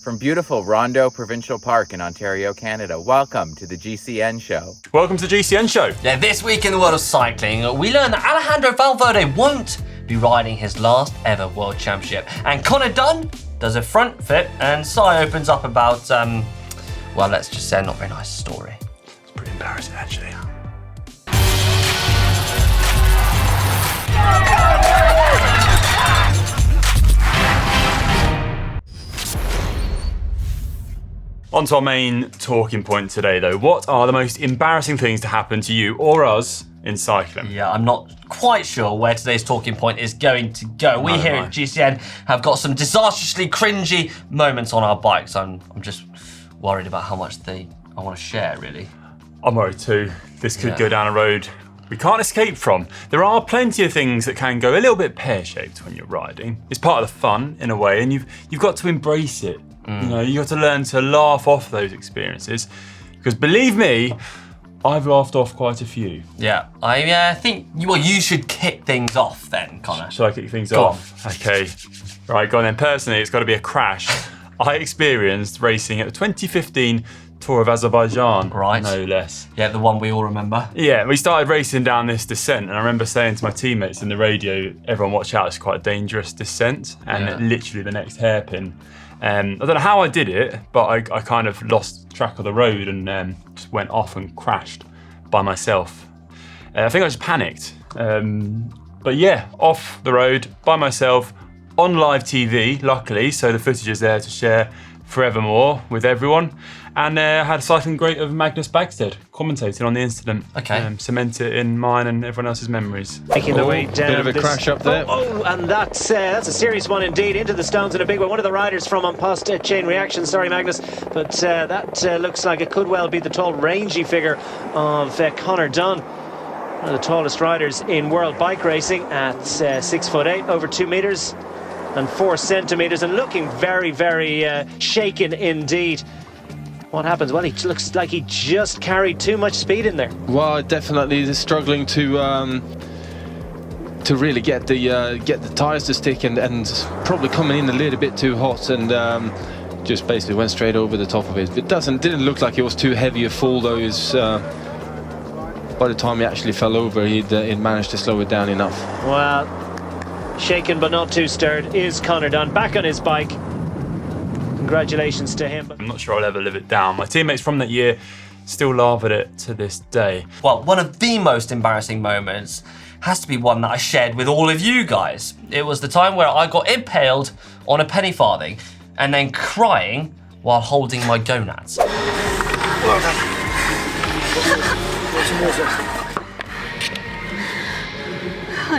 From beautiful Rondeau Provincial Park in Ontario, Canada, welcome to the GCN Show. Welcome to the GCN Show. Yeah, this week in the world of cycling, we learned that Alejandro Valverde won't be riding his last ever World Championship. And Conor Dunn does a front flip, and Sai opens up about, well, let's just say a not very nice story. It's pretty embarrassing, actually. On to our main talking point today, though. What are the most embarrassing things to happen to you or us in cycling? Yeah, I'm not quite sure where today's talking point is going to go. We here at GCN have got some disastrously cringy moments on our bikes. I'm just worried about how much I want to share, really. I'm worried too. This could go down a road we can't escape from. There are plenty of things that can go a little bit pear-shaped when you're riding. It's part of the fun, in a way, and you've got to embrace it. You know, you got to learn to laugh off those experiences, because believe me, I've laughed off quite a few. Yeah, I think you should kick things off then, Conor. Shall I kick things off? Okay, right, go on then. Personally, it's got to be a crash I experienced racing at the 2015 Tour of Azerbaijan, right? No less. Yeah, the one we all remember. Yeah, we started racing down this descent, and I remember saying to my teammates in the radio, everyone watch out, it's quite a dangerous descent, and literally the next hairpin. I don't know how I did it, but I kind of lost track of the road and just went off and crashed by myself. I think I just panicked. But yeah, off the road by myself on live TV, luckily, so the footage is there to share forevermore with everyone. And I had a cycling great of Magnus Bagstead commentating on the incident. Okay. Cement it in mine and everyone else's memories. Making the way down. Bit of a crash up there. And that's a serious one indeed. Into the stones in a big way. One of the riders from on post chain reaction. Sorry, Magnus. But that looks like it could well be the tall, rangy figure of Conor Dunn. One of the tallest riders in world bike racing at 6'8", over 2 meters and 4 centimeters, and looking very, very shaken indeed. What happens? Well, he looks like he just carried too much speed in there. Well, definitely struggling to really get the tyres to stick, and probably coming in a little bit too hot, and just basically went straight over the top of it. It didn't look like it was too heavy a fall, though. By the time he actually fell over, he'd managed to slow it down enough. Well, shaken but not too stirred is Conor Dunn, back on his bike. Congratulations to him. I'm not sure I'll ever live it down. My teammates from that year still laugh at it to this day. Well, one of the most embarrassing moments has to be one that I shared with all of you guys. It was the time where I got impaled on a penny farthing and then crying while holding my gonads. I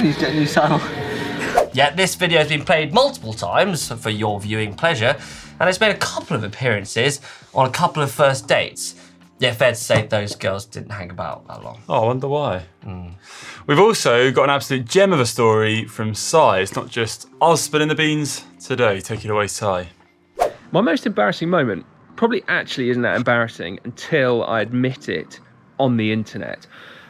need to get a new saddle. Yeah, this video has been played multiple times for your viewing pleasure, and it's made a couple of appearances on a couple of first dates. Yeah, fair to say those girls didn't hang about that long. Oh, I wonder why. We've also got an absolute gem of a story from Sai. It's not just us spilling the beans today. Take it away, Sai. My most embarrassing moment probably actually isn't that embarrassing until I admit it on the internet,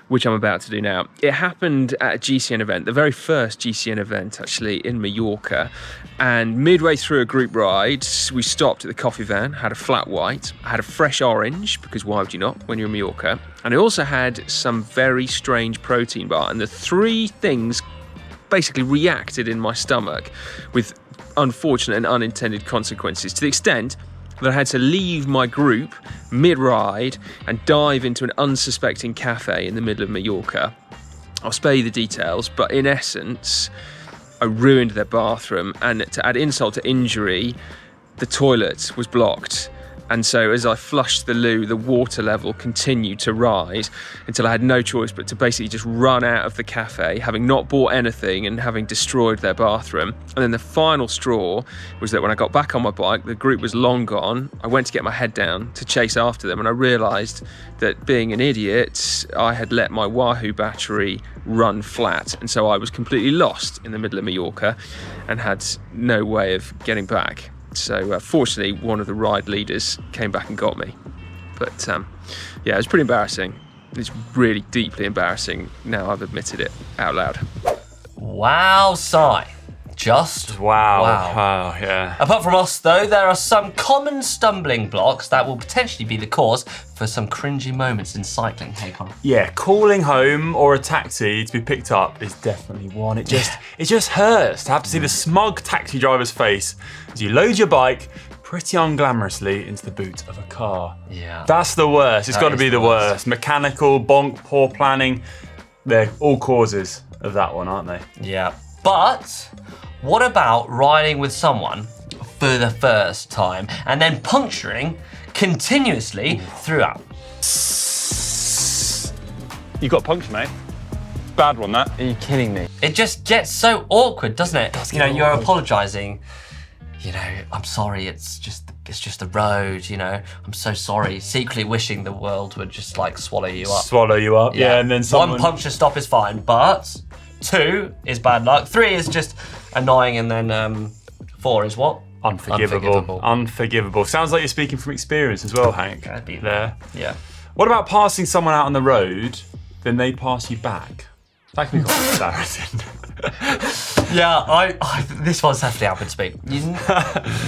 which I'm about to do now. It happened at a GCN event, the very first GCN event actually in Mallorca. And midway through a group ride, we stopped at the coffee van, had a flat white, I had a fresh orange, because why would you not when you're in Mallorca? And I also had some very strange protein bar. And the three things basically reacted in my stomach with unfortunate and unintended consequences, to the extent that I had to leave my group mid-ride and dive into an unsuspecting cafe in the middle of Mallorca. I'll spare you the details, but in essence, I ruined their bathroom, and to add insult to injury, the toilet was blocked. And so as I flushed the loo, the water level continued to rise until I had no choice but to basically just run out of the cafe, having not bought anything and having destroyed their bathroom. And then the final straw was that when I got back on my bike, the group was long gone. I went to get my head down to chase after them, and I realised that, being an idiot, I had let my Wahoo battery run flat. And so I was completely lost in the middle of Mallorca and had no way of getting back. So fortunately, one of the ride leaders came back and got me. But yeah, it was pretty embarrassing. It's really deeply embarrassing now I've admitted it out loud. Wow, Sai. Wow, yeah. Apart from us, though, there are some common stumbling blocks that will potentially be the cause for some cringy moments in cycling. Hey, Conor. Yeah, calling home or a taxi to be picked up is definitely one. It just hurts to have to see the smug taxi driver's face as you load your bike pretty unglamorously into the boot of a car. Yeah. That's the worst. It's got to be the worst. Mechanical, bonk, poor planning. They're all causes of that one, aren't they? Yeah. But what about riding with someone for the first time and then puncturing continuously throughout? You got puncture, mate. Bad one, that. Are you kidding me? It just gets so awkward, doesn't it? You know, you're apologising. You know, I'm sorry, it's just the road, you know, I'm so sorry. Secretly wishing the world would just like swallow you up. Yeah, and then someone... One puncture stop is fine, but 2 is bad luck. 3 is just annoying, and then 4 is what? Unforgivable. Sounds like you're speaking from experience as well, Hank. That'd be there. Yeah. What about passing someone out on the road, then they pass you back? That can be quite embarrassing. Yeah, this one's definitely happened to me.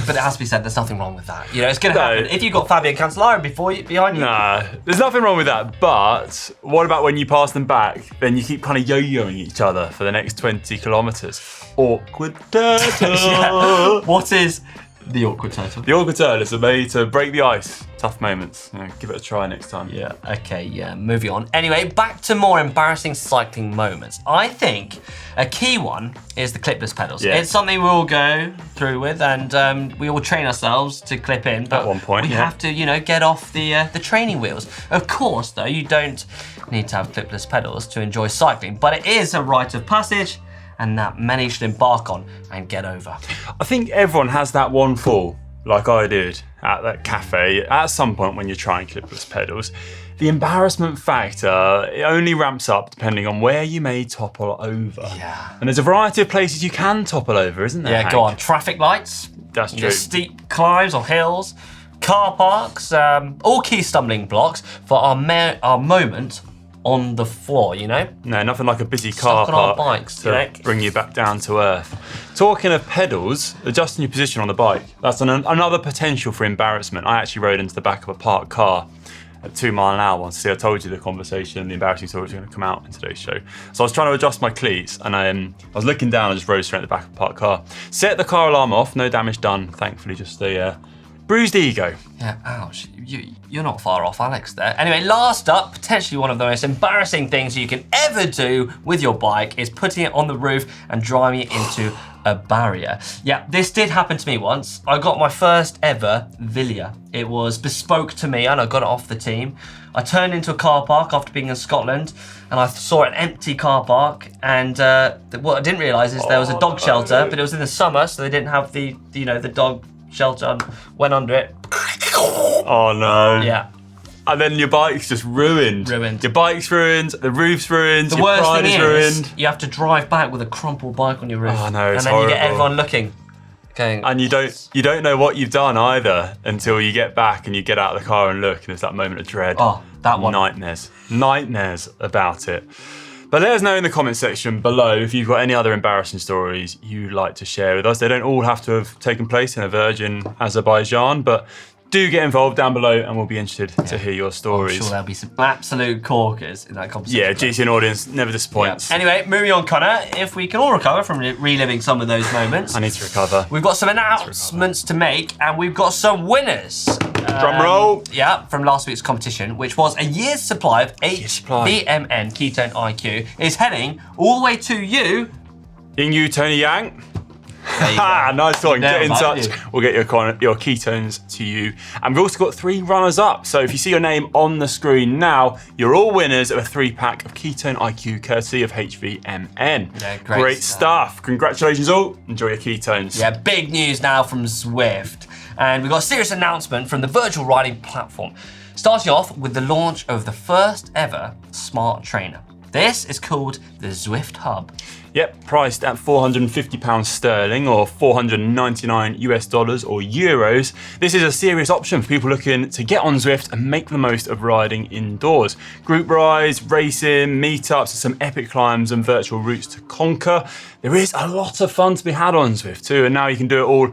But it has to be said, there's nothing wrong with that. You know, it's going to happen. If you've got Fabian Cancellara behind you. Nah, there's nothing wrong with that. But what about when you pass them back, then you keep kind of yo-yoing each other for the next 20 kilometres? Awkward turtle. Yeah. What is the awkward turtle? The awkward turtles are made to break the ice. Tough moments. You know, give it a try next time. Yeah, okay, yeah, moving on. Anyway, back to more embarrassing cycling moments. I think a key one is the clipless pedals. Yeah. It's something we all go through with, and we all train ourselves to clip in. But at one point, we have to, you know, get off the training wheels. Of course, though, you don't need to have clipless pedals to enjoy cycling, but it is a rite of passage, and that many should embark on and get over. I think everyone has that one fall, like I did at that cafe at some point when you're trying clipless pedals. The embarrassment factor, it only ramps up depending on where you may topple over. Yeah. And there's a variety of places you can topple over, isn't there, Yeah, Hank? go on. Traffic lights. That's true. Steep climbs or hills, car parks, all key stumbling blocks for our moment on the floor, you know? No, nothing like a busy car Stuck on our park bikes, to you know? bring you back down to earth. Talking of pedals, adjusting your position on the bike, that's another potential for embarrassment. I actually rode into the back of a parked car at 2 miles an hour once. See, I told you the conversation, the embarrassing story was going to come out in today's show. So I was trying to adjust my cleats, and I was looking down and just rode straight at the back of a parked car. Set the car alarm off, no damage done, thankfully, just a bruised ego. Yeah, ouch. You're not far off, Alex, there. Anyway, last up, potentially one of the most embarrassing things you can ever do with your bike is putting it on the roof and driving it into a barrier. Yeah, this did happen to me once. I got my first ever Villia. It was bespoke to me and I got it off the team. I turned into a car park after being in Scotland and I saw an empty car park, and what I didn't realise is there was a dog shelter, but it was in the summer, so they didn't have the dog shelter, went under it. Oh no. Yeah. And then your bike's just ruined. Your bike's ruined, the roof's ruined, your pride is ruined. You have to drive back with a crumpled bike on your roof. Oh no, it's And then horrible. you get everyone looking. Going, and you don't know what you've done either until you get back and you get out of the car and look, and it's that moment of dread. Oh, that one. Nightmares about it. But let us know in the comment section below if you've got any other embarrassing stories you'd like to share with us. They don't all have to have taken place in a virgin Azerbaijan, but do get involved down below and we'll be interested to hear your stories. I'm sure there'll be some absolute corkers in that conversation. Yeah, GCN audience never disappoints. Yeah. Anyway, moving on, Conor, if we can all recover from reliving some of those moments. I need to recover. We've got some announcements to make, and we've got some winners. Drum roll. Yeah, from last week's competition, which was a year's supply of HVMN Ketone IQ, is heading all the way to you. In you, Tony Yang. Nice one. Get in touch. We'll get your ketones to you. And we've also got 3 runners up. So if you see your name on the screen now, you're all winners of a 3-pack of Ketone IQ courtesy of HVMN. Yeah, great stuff. Congratulations all. Enjoy your ketones. Yeah, big news now from Zwift. And we've got a serious announcement from the virtual riding platform. Starting off with the launch of the first ever smart trainer. This is called the Zwift Hub. Yep, priced at £450 sterling or $499 US or euros. This is a serious option for people looking to get on Zwift and make the most of riding indoors. Group rides, racing, meetups, some epic climbs and virtual routes to conquer. There is a lot of fun to be had on Zwift too, and now you can do it all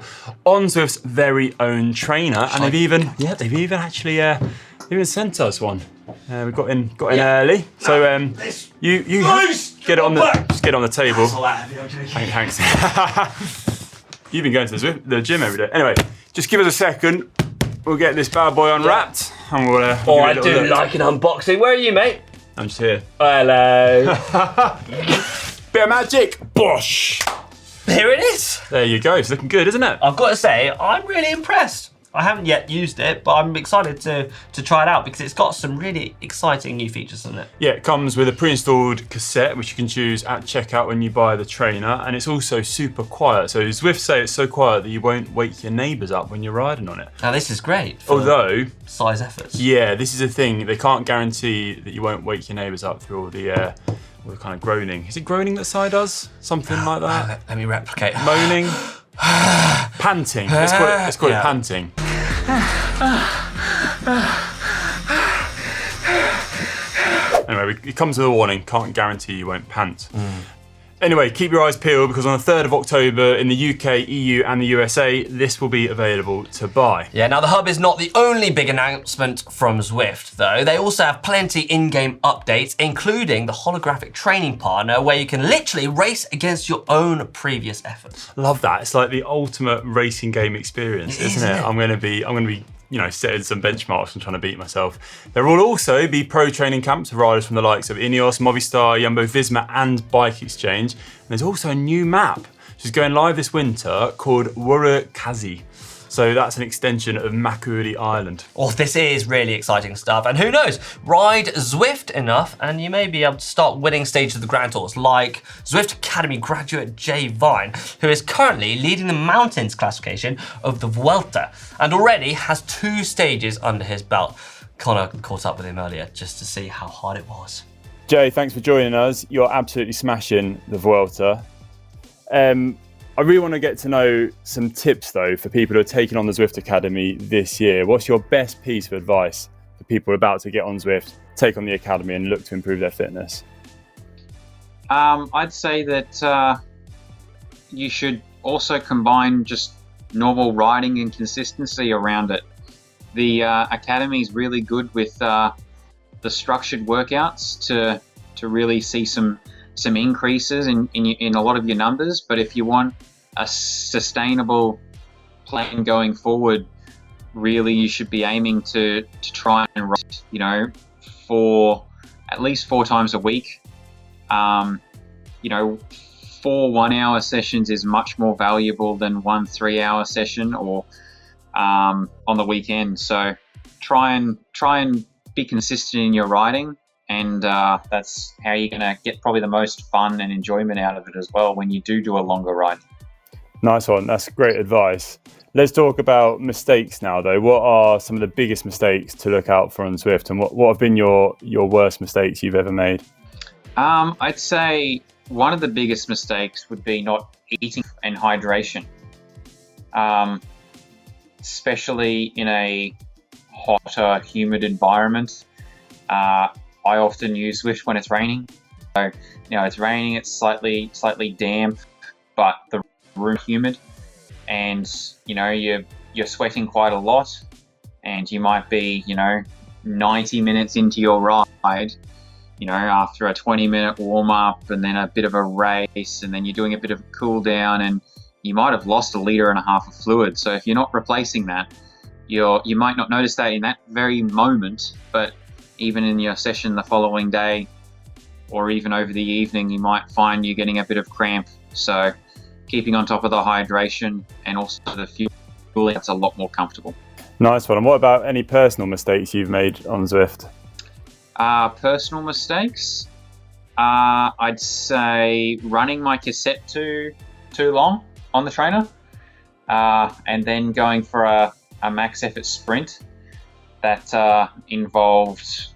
on Zwift's very own trainer. And they've even actually even sent us one. We got in early, so you get it on the table. Thanks. You've been going to the gym every day. Anyway, just give us a second. We'll get this bad boy unwrapped, and we'll. I do like an unboxing. Where are you, mate? I'm just here. Hello. Bit of magic. Bosh. Here it is. There you go. It's looking good, isn't it? I've got to say, I'm really impressed. I haven't yet used it, but I'm excited to try it out because it's got some really exciting new features in it. Yeah, it comes with a pre-installed cassette, which you can choose at checkout when you buy the trainer, and it's also super quiet. So Zwift say it's so quiet that you won't wake your neighbours up when you're riding on it. Now this is great. Although size efforts. Yeah, this is a thing. They can't guarantee that you won't wake your neighbours up through all the kind of groaning. Is it groaning that Si does? Something like that? Let me replicate. Moaning. Panting. Let's call it panting. Anyway, it comes with a warning. Can't guarantee you won't pant. Anyway, keep your eyes peeled because on the 3rd of October in the UK, EU and the USA, this will be available to buy. Yeah, now the Hub is not the only big announcement from Zwift though. They also have plenty in-game updates, including the holographic training partner where you can literally race against your own previous efforts. Love that. It's like the ultimate racing game experience, isn't it? I'm gonna be setting some benchmarks and trying to beat myself. There will also be pro training camps for riders from the likes of Ineos, Movistar, Jumbo-Visma and Bike Exchange. And there's also a new map, which is going live this winter called Wurukazi. So that's an extension of Makuri Island. Oh, this is really exciting stuff. And who knows, ride Zwift enough and you may be able to start winning stages of the Grand Tours like Zwift Academy graduate Jay Vine, who is currently leading the mountains classification of the Vuelta and already has 2 stages under his belt. Conor caught up with him earlier just to see how hard it was. Jay, thanks for joining us. You're absolutely smashing the Vuelta. I really want to get to know some tips though for people who are taking on the Zwift Academy this year. What's your best piece of advice for people about to get on Zwift, take on the Academy and look to improve their fitness? I'd say that you should also combine just normal riding and consistency around it. The Academy is really good with the structured workouts to really see some increases in a lot of your numbers, but if you want a sustainable plan going forward, really you should be aiming to try and ride, for at least 4 times a week. 4 1-hour sessions is much more valuable than 1 3-hour session or on the weekend. So try and be consistent in your riding. And that's how you're going to get probably the most fun and enjoyment out of it as well when you do a longer ride. Nice one. That's great advice. Let's talk about mistakes now, though. What are some of the biggest mistakes to look out for on Zwift, and what have been your worst mistakes you've ever made? I'd say one of the biggest mistakes would be not eating and hydration, especially in a hotter, humid environment. I often use Zwift when it's raining. So, it's raining, it's slightly damp, but the room humid, and you're sweating quite a lot, and you might be 90 minutes into your ride, after a 20-minute warm-up and then a bit of a race, and then you're doing a bit of a cool down, and you might have lost 1.5 liters of fluid. So if you're not replacing that, you might not notice that in that very moment, but even in your session the following day or even over the evening, you might find you're getting a bit of cramp. So keeping on top of the hydration and also the fueling, that's a lot more comfortable. Nice one. And what about any personal mistakes you've made on Zwift? Personal mistakes? I'd say running my cassette too long on the trainer, and then going for a max effort sprint that involved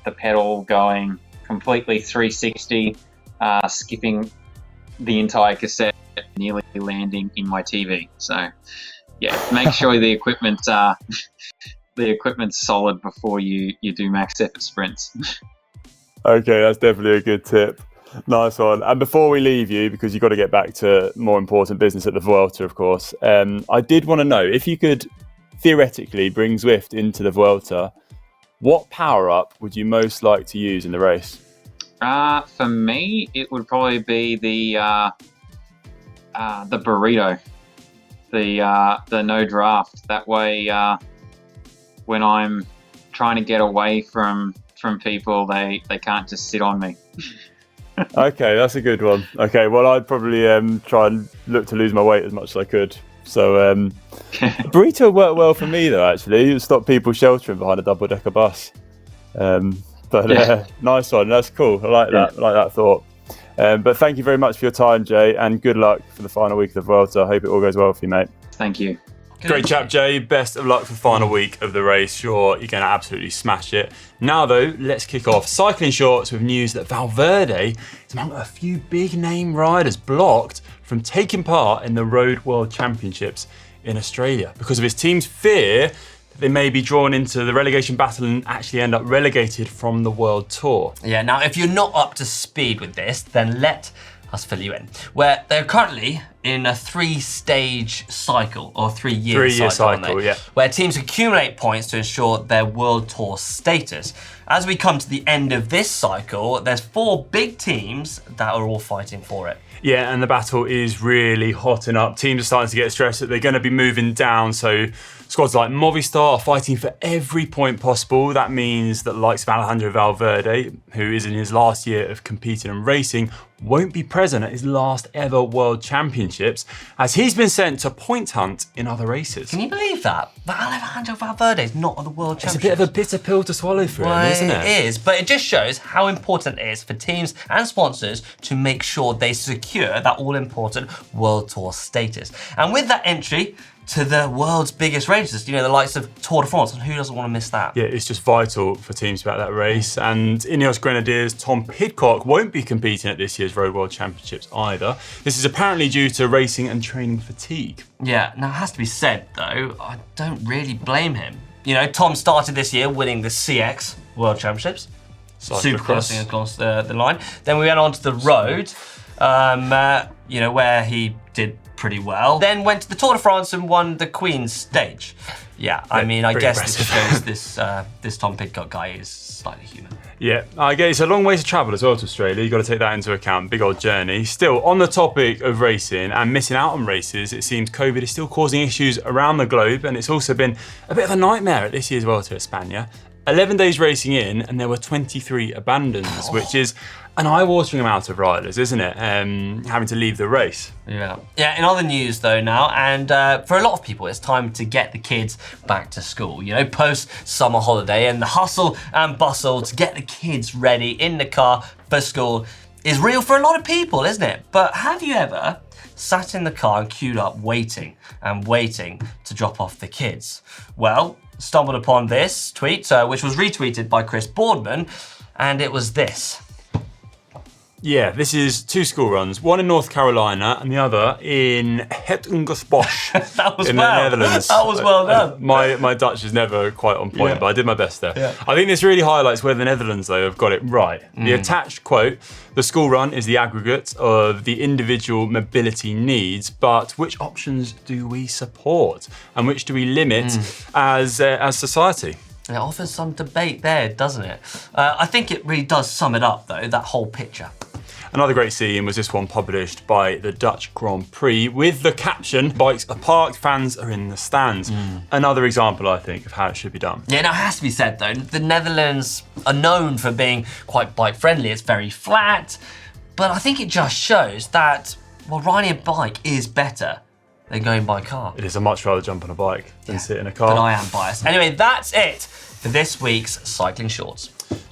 the pedal going completely 360, skipping the entire cassette, nearly landing in my TV. So, yeah, make sure the equipment's solid before you do max effort sprints. Okay, that's definitely a good tip. Nice one. And before we leave you, because you've got to get back to more important business at the Vuelta, of course, I did want to know if you could theoretically bring Zwift into the Vuelta, what power-up would you most like to use in the race? For me, it would probably be the burrito, the no draft. That way, when I'm trying to get away from people, they can't just sit on me. Okay, that's a good one. Okay, well, I'd probably try and look to lose my weight as much as I could. So burrito worked well for me, though, actually. It stopped people sheltering behind a double-decker bus. Nice one. That's cool. I like that. I like that thought. But thank you very much for your time, Jay, and good luck for the final week of the Vuelta. I hope it all goes well for you, mate. Thank you. Great chap, Jay. Best of luck for the final week of the race. Sure, you're going to absolutely smash it. Now, though, let's kick off cycling shorts with news that Valverde is among a few big-name riders blocked from taking part in the Road World Championships in Australia because of his team's fear that they may be drawn into the relegation battle and actually end up relegated from the World Tour. Yeah, now, if you're not up to speed with this, then let us fill you in. Where they're currently in a 3-stage cycle, or 3-year cycle, yeah. Where teams accumulate points to ensure their World Tour status. As we come to the end of this cycle, there's 4 big teams that are all fighting for it. Yeah, and the battle is really hotting up. Teams are starting to get stressed that they're going to be moving down, so squads like Movistar are fighting for every point possible. That means that the likes of Alejandro Valverde, who is in his last year of competing and racing, won't be present at his last ever World Championships, as he's been sent to point hunt in other races. Can you believe that? That Alejandro Valverde is not at the World Championships. It's a bit of a bitter pill to swallow for him, isn't it? It is, but it just shows how important it is for teams and sponsors to make sure they secure that all-important World Tour status. And with that entry to the world's biggest races, you know, the likes of Tour de France, and who doesn't want to miss that? Yeah, it's just vital for teams about that race. And Ineos Grenadiers' Tom Pidcock won't be competing at this year's Road World Championships either. This is apparently due to racing and training fatigue. Yeah, now it has to be said though, I don't really blame him. You know, Tom started this year winning the CX World Championships, supercrossing across the line. Then we went on to the road, you know, where he did pretty well. Then went to the Tour de France and won the Queen's stage. Yeah, I mean, I guess this shows this Tom Pidcock guy is slightly human. Yeah, I guess it's a long way to travel as well to Australia. You've got to take that into account. Big old journey. Still, on the topic of racing and missing out on races, it seems COVID is still causing issues around the globe, and it's also been a bit of a nightmare at this year's Vuelta at España. 11 days racing in, and there were 23 abandons, which is an eye-watering amount of riders, isn't it? Having to leave the race. Yeah. Yeah, in other news though now, and for a lot of people, it's time to get the kids back to school, you know, post-summer holiday, and the hustle and bustle to get the kids ready in the car for school is real for a lot of people, isn't it? But have you ever sat in the car and queued up waiting to drop off the kids? Well, stumbled upon this tweet, which was retweeted by Chris Boardman, and it was this. Yeah, this is 2 school runs, one in North Carolina and the other in Hertogenbosch in the Netherlands. That was well done. My Dutch is never quite on point, but I did my best there. Yeah. I think this really highlights where the Netherlands, though, have got it right. The attached quote, the school run is the aggregate of the individual mobility needs, but which options do we support and which do we limit as society? It offers some debate there, doesn't it? I think it really does sum it up, though, that whole picture. Another great scene was this one published by the Dutch Grand Prix with the caption, "Bikes are parked, fans are in the stands." Another example, I think, of how it should be done. Yeah, now it has to be said, though, the Netherlands are known for being quite bike-friendly. It's very flat, but I think it just shows that, well, riding a bike is better than going by car. It is. I'd much rather jump on a bike than sit in a car. But I am biased. Anyway, that's it for this week's Cycling Shorts.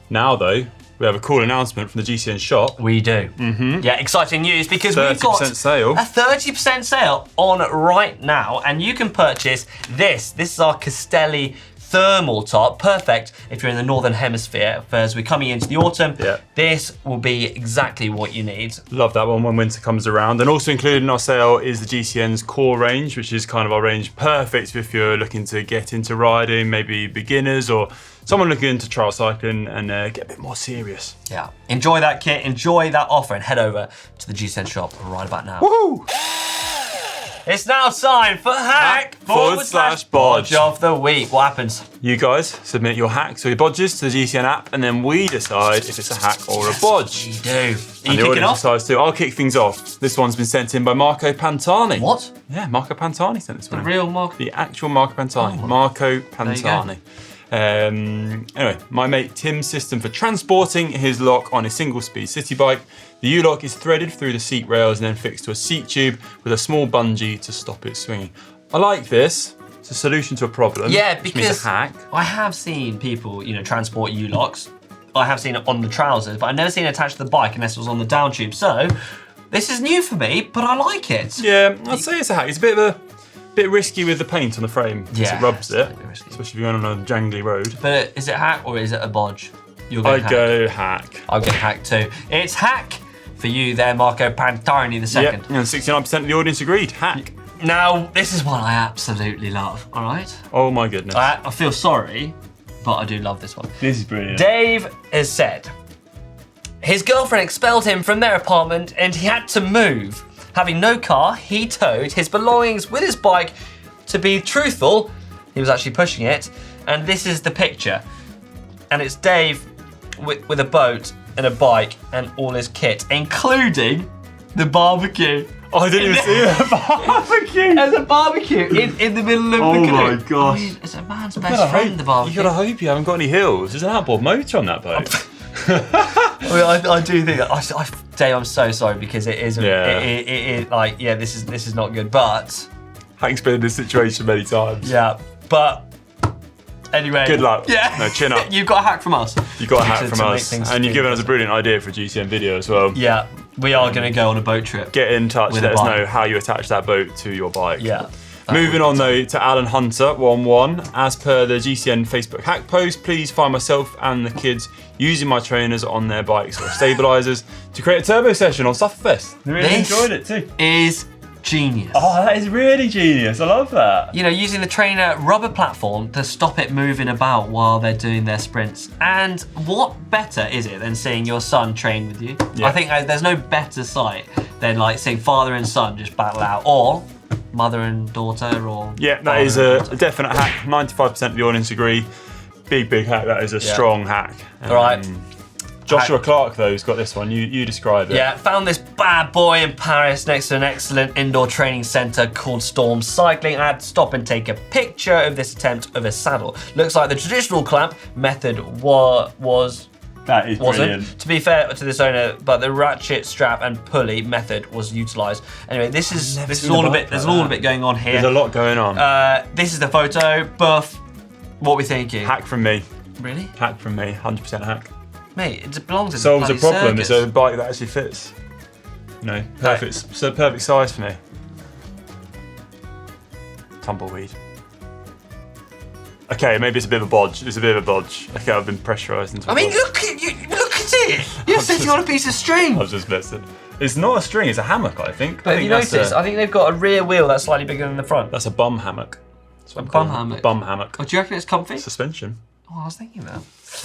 Now, though, we have a cool announcement from the GCN Shop. We do. Yeah, exciting news because we've got 30% sale. A 30% sale on right now, and you can purchase this. This is our Castelli thermal top, perfect if you're in the northern hemisphere. For as we're coming into the autumn, this will be exactly what you need. Love that one when winter comes around. And also included in our sale is the GCN's core range, which is kind of our range perfect if you're looking to get into riding, maybe beginners or someone looking to trial cycling and get a bit more serious. Yeah, enjoy that kit, enjoy that offer, and head over to the GCN shop right about now. Woohoo! It's now time for hack/bodge of the week. What happens? You guys submit your hacks or your bodges to the GCN app, and then we decide if it's a hack or a bodge. You do. And the audience decides too. I'll kick things off. This one's been sent in by Marco Pantani. What? Yeah, Marco Pantani sent this one. The real Marco? The actual Marco Pantani. Oh. Marco Pantani. Anyway, my mate Tim's system for transporting his lock on a single-speed city bike. The U-lock is threaded through the seat rails and then fixed to a seat tube with a small bungee to stop it swinging. I like this. It's a solution to a problem. Yeah, which means because a hack. I have seen people, transport U-locks. I have seen it on the trousers, but I've never seen it attached to the bike unless it was on the down tube. So this is new for me, but I like it. Yeah, I'd say it's a hack. It's a bit risky with the paint on the frame because it rubs it, especially if you're going on a jangly road. But is it hack or is it a bodge? I'd go hack. I'll go hack too. It's hack for you there, Marco Pantani the second. Yep, and 69% of the audience agreed. Hack. Now, this is one I absolutely love, all right? Oh my goodness. I feel sorry, but I do love this one. This is brilliant. Dave has said, his girlfriend expelled him from their apartment and he had to move. Having no car, he towed his belongings with his bike. To be truthful, he was actually pushing it. And this is the picture. And it's Dave with a boat and a bike and all his kit, including the barbecue. Oh, I didn't even see the barbecue. There's a barbecue in the middle of the canoe. Oh my gosh. I mean, it's a man's best friend, the barbecue. You gotta hope you haven't got any hills. There's an outboard motor on that boat. I do think that. Dave, I'm so sorry because it is. This is not good. But Hank's been in this situation many times. Yeah, but anyway. Good luck. Yeah. No, chin up. You've got a hack from us. You got a hack from us, and you've given us a brilliant idea for a GCN video as well. Yeah, we are going to go on a boat trip. Get in touch. Let us know how you attach that boat to your bike. Yeah. Moving on though to Alan Hunter 1-1. As per the GCN Facebook hack post, please find myself and the kids using my trainers on their bikes or stabilizers to create a turbo session on Sufferfest. They really enjoyed it too. Is genius. Oh, that is really genius. I love that. Using the trainer rubber platform to stop it moving about while they're doing their sprints. And what better is it than seeing your son train with you? Yeah. I think there's no better sight than seeing father and son just battle out, or mother and daughter, or that is a definite hack. 95% of the audience agree. Big hack. That is a strong hack. All right. Joshua Clark though has got this one. You describe it. Yeah, found this bad boy in Paris next to an excellent indoor training centre called Storm Cycling. I had to stop and take a picture of this attempt of a saddle. Looks like the traditional clamp method wasn't. Brilliant. To be fair to this owner, but the ratchet strap and pulley method was utilised. Anyway, this is all a bit. There's all a bit going on here. There's a lot going on. This is the photo. Buff. What are we thinking? Hack from me. Really? Hack from me. 100% hack. Mate, it belongs in solves the a problem. circus. It's a bike that actually fits. Perfect. So perfect size for me. Tumbleweed. Okay, maybe it's a bit of a bodge. Okay, I've been pressurised into. Look at you! Look at it! You're sitting on a piece of string. I was just messing. It's not a string. It's a hammock, I think. But have you noticed? I think they've got a rear wheel that's slightly bigger than the front. That's a bum hammock. A bum hammock. Bum hammock. Oh, do you reckon it's comfy? Suspension. Oh, I was thinking that.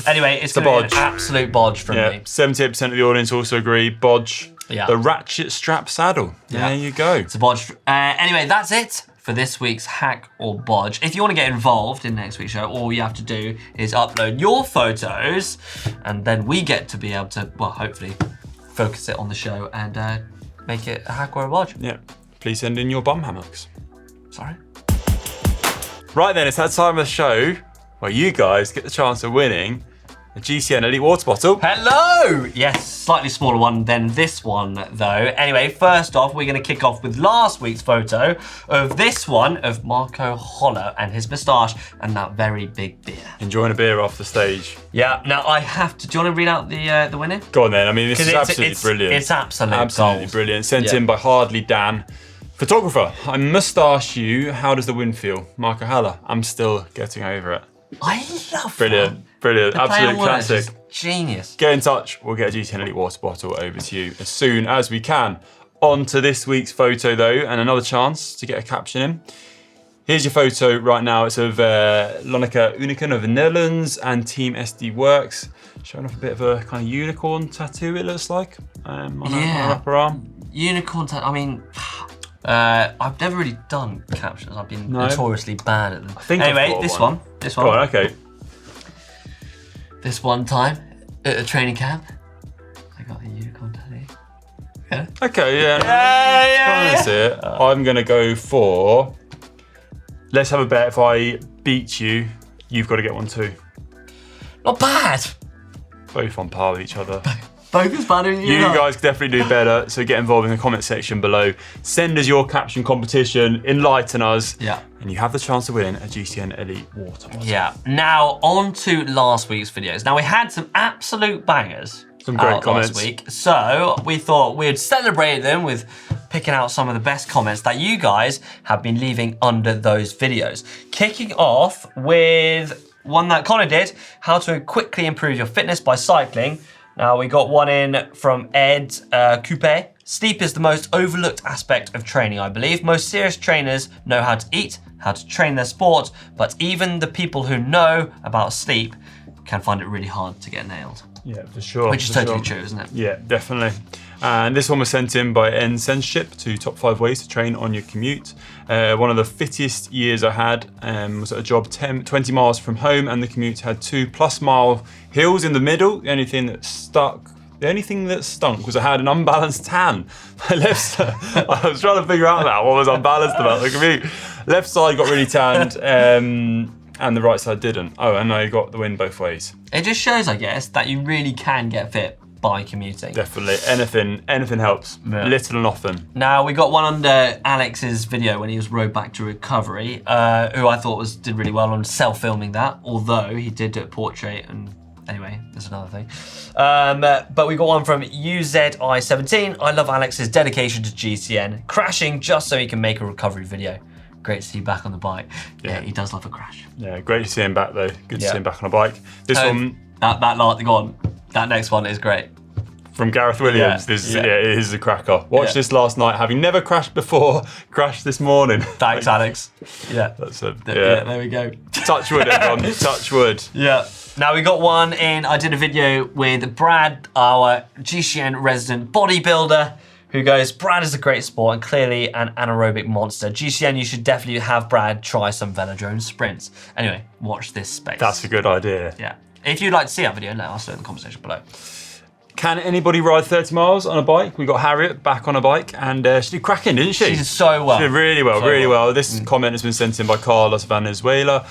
Anyway, it's a bodge. An absolute bodge from me. 78% of the audience also agree. Bodge. Yeah. The ratchet strap saddle. Yeah. There you go. It's a bodge. Anyway, that's it for this week's hack or bodge. If you want to get involved in next week's show, all you have to do is upload your photos, and then we get to be able to, well, hopefully, focus it on the show and make it a hack or a bodge. Yeah. Please send in your bum hammocks. Sorry. Right then, it's that time of the show where you guys get the chance of winning a GCN Elite water bottle. Hello! Yes, slightly smaller one than this one though. Anyway, first off, we're gonna kick off with last week's photo of this one of Marco Holler and his moustache and that very big beer. Enjoying a beer off the stage. Yeah, now I have to, do you want to read out the winner? Go on then, I mean, this is absolutely brilliant. It's absolutely gold. Brilliant. Sent in by Hardly Dan. Photographer, I moustache you. How does the wind feel? Marco Haller, I'm still getting over it. I love Brilliant, brilliant, that. The play on absolute words classic. is genius. Get in touch. We'll get a GCN Elite water bottle over to you as soon as we can. On to this week's photo though, and another chance to get a caption in. Here's your photo right now. It's of Lonneke Unicorn of the Netherlands and Team SD Works, showing off a bit of a kind of unicorn tattoo, it looks like, on her upper arm. Unicorn tattoo, I mean, I've never really done captions. I've been notoriously bad at them. I think anyway, I've this got one. Go on, okay. This one time at a training camp, I got a unicorn tattoo. Yeah. Okay, yeah. Yeah. That's it. I'm gonna go for. Let's have a bet. If I beat you, you've got to get one too. Not bad. Both on par with each other. Both is better than You guys could definitely do better, so get involved in the comment section below. Send us your caption competition, enlighten us, and you have the chance to win a GCN Elite water bottle. Yeah. Now, on to last week's videos. Now, we had some absolute bangers. Some great comments last week, so we thought we'd celebrate them with picking out some of the best comments that you guys have been leaving under those videos. Kicking off with one that Conor did, how to quickly improve your fitness by cycling. Now we got one in from Ed Coupe. Sleep is the most overlooked aspect of training, I believe. Most serious trainers know how to eat, how to train their sport, but even the people who know about sleep can find it really hard to get nailed. Yeah, for sure. Which is totally true, isn't it? Yeah, definitely. And this one was sent in by N Censorship to top 5 ways to train on your commute. One of the fittest years I had was at a job 20 miles from home, and the commute had 2+ mile hills in the middle. The only thing that stunk was I had an unbalanced tan. My left side, I was trying to figure out what was unbalanced about the commute. Left side got really tanned, and the right side didn't. Oh, and I got the win both ways. It just shows, I guess, that you really can get fit by commuting. Definitely, anything helps, little and often. Now, we got one under Alex's video when he was Road Back to Recovery, who I thought did really well on self-filming that, although he did do a portrait, and anyway, there's another thing. But we got one from UZI17. I love Alex's dedication to GCN, crashing just so he can make a recovery video. Great to see you back on the bike. Yeah, he does love a crash. Yeah, great to see him back though. Good to see him back on a bike. This one... That next one is great. From Gareth Williams. It is a cracker. Watched this last night, having never crashed before, crashed this morning. Thanks, Alex. Yeah. That's it. Yeah, there we go. Touch wood, everyone. Touch wood. Yeah. Now we got one in, I did a video with Brad, our GCN resident bodybuilder, who goes, Brad is a great sport and clearly an anaerobic monster. GCN, you should definitely have Brad try some velodrome sprints. Anyway, watch this space. That's a good idea. Yeah. If you'd like to see that video, let us know in the comment section below. Can anybody ride 30 miles on a bike? We got Harriet back on a bike, and she did cracking, didn't she? She did so well. She did really well, This comment has been sent in by Carlos Venezuela.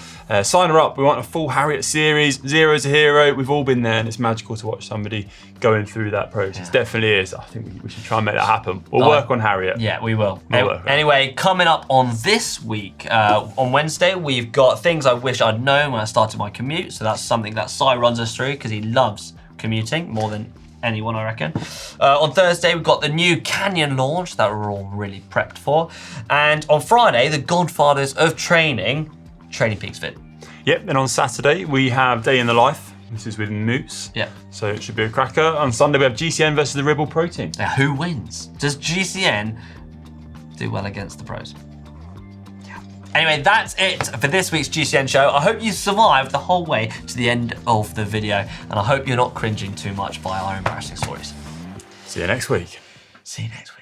Sign her up. We want a full Harriet series. Zero to hero. We've all been there, and it's magical to watch somebody going through that process. Definitely is. I think we should try and make that happen. We'll work on Harriet. Yeah, we will. Anyway, coming up on this week, on Wednesday, we've got things I wish I'd known when I started my commute. So that's something that Si runs us through because he loves commuting more than anyone, I reckon. On Thursday, we've got the new Canyon launch that we're all really prepped for. And on Friday, the godfathers of training, Training Peaks Fit. Yep, and on Saturday, we have Day in the Life. This is with Moose. Yeah. So it should be a cracker. On Sunday, we have GCN versus the Ribble Pro Team. Now, who wins? Does GCN do well against the pros? Yeah. Anyway, that's it for this week's GCN show. I hope you survived the whole way to the end of the video, and I hope you're not cringing too much by our embarrassing stories. See you next week. See you next week.